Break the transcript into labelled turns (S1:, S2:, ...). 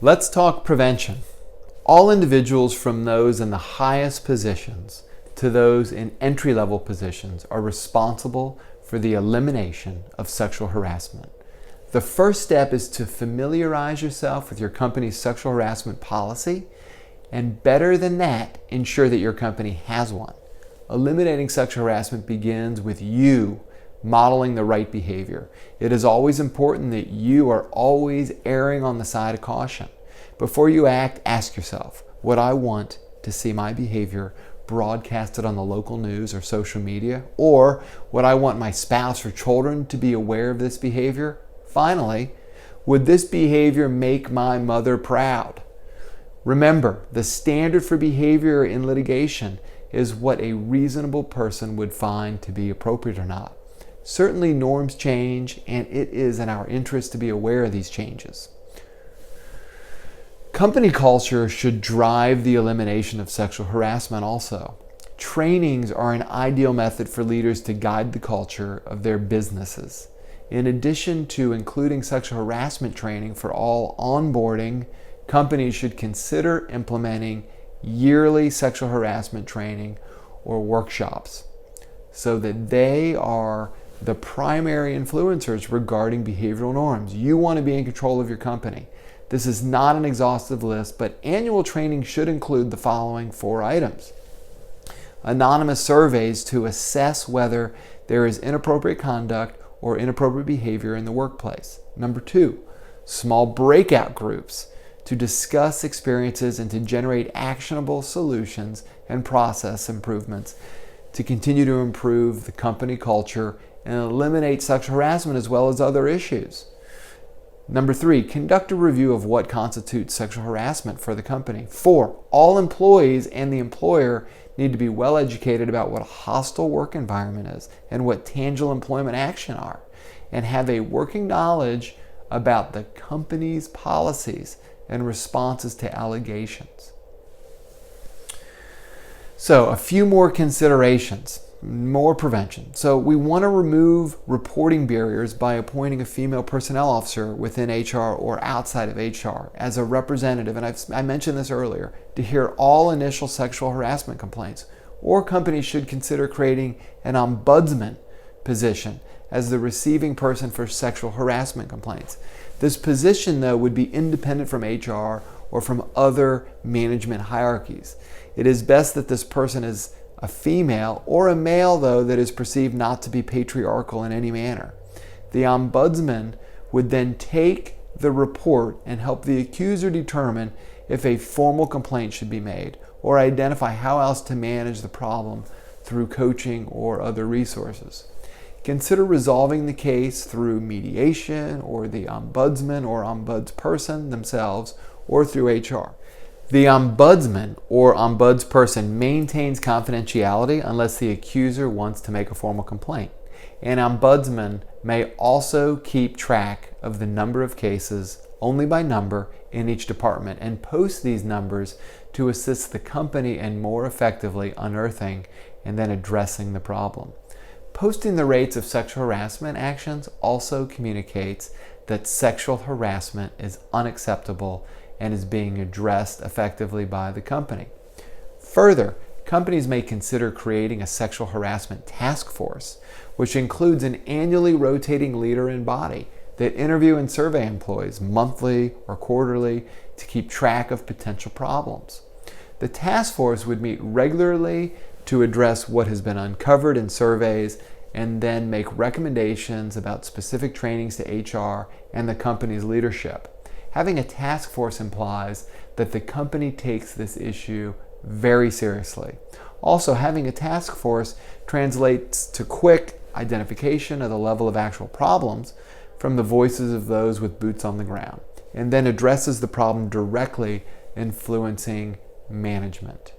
S1: Let's talk prevention. All individuals, from those in the highest positions to those in entry-level positions, are responsible for the elimination of sexual harassment. The first step is to familiarize yourself with your company's sexual harassment policy, and better than that, ensure that your company has one. Eliminating sexual harassment begins with you modeling the right behavior. It is always important that you are always erring on the side of caution. Before you act, ask yourself, would I want to see my behavior broadcasted on the local news or social media? Or would I want my spouse or children to be aware of this behavior? Finally, would this behavior make my mother proud? Remember, the standard for behavior in litigation is what a reasonable person would find to be appropriate or not. Certainly norms change, and it is in our interest to be aware of these changes. Company culture should drive the elimination of sexual harassment also. Trainings are an ideal method for leaders to guide the culture of their businesses. In addition to including sexual harassment training for all onboarding, companies should consider implementing yearly sexual harassment training or workshops so that they are the primary influencers regarding behavioral norms. You want to be in control of your company. This is not an exhaustive list, but annual training should include the following 4 items. Anonymous surveys to assess whether there is inappropriate conduct or inappropriate behavior in the workplace. Number 2, small breakout groups to discuss experiences and to generate actionable solutions and process improvements to continue to improve the company culture and eliminate sexual harassment as well as other issues. Number 3, conduct a review of what constitutes sexual harassment for the company. 4, all employees and the employer need to be well educated about what a hostile work environment is and what tangible employment action are, and have a working knowledge about the company's policies and responses to allegations. So, a few more considerations. More prevention. So we want to remove reporting barriers by appointing a female personnel officer within HR or outside of HR as a representative, and I mentioned this earlier, to hear all initial sexual harassment complaints. Or companies should consider creating an ombudsman position as the receiving person for sexual harassment complaints. This position, though, would be independent from HR or from other management hierarchies. It is best that this person is a female or a male, though, that is perceived not to be patriarchal in any manner. The ombudsman would then take the report and help the accuser determine if a formal complaint should be made or identify how else to manage the problem through coaching or other resources. Consider resolving the case through mediation or the ombudsman or ombudsperson themselves or through HR. The ombudsman or ombudsperson maintains confidentiality unless the accuser wants to make a formal complaint. An ombudsman may also keep track of the number of cases, only by number, in each department and post these numbers to assist the company in more effectively unearthing and then addressing the problem. Posting the rates of sexual harassment actions also communicates that sexual harassment is unacceptable and is being addressed effectively by the company. Further, companies may consider creating a sexual harassment task force, which includes an annually rotating leader and body that interview and survey employees monthly or quarterly to keep track of potential problems. The task force would meet regularly to address what has been uncovered in surveys and then make recommendations about specific trainings to HR and the company's leadership. Having a task force implies that the company takes this issue very seriously. Also, having a task force translates to quick identification of the level of actual problems from the voices of those with boots on the ground, and then addresses the problem directly, influencing management.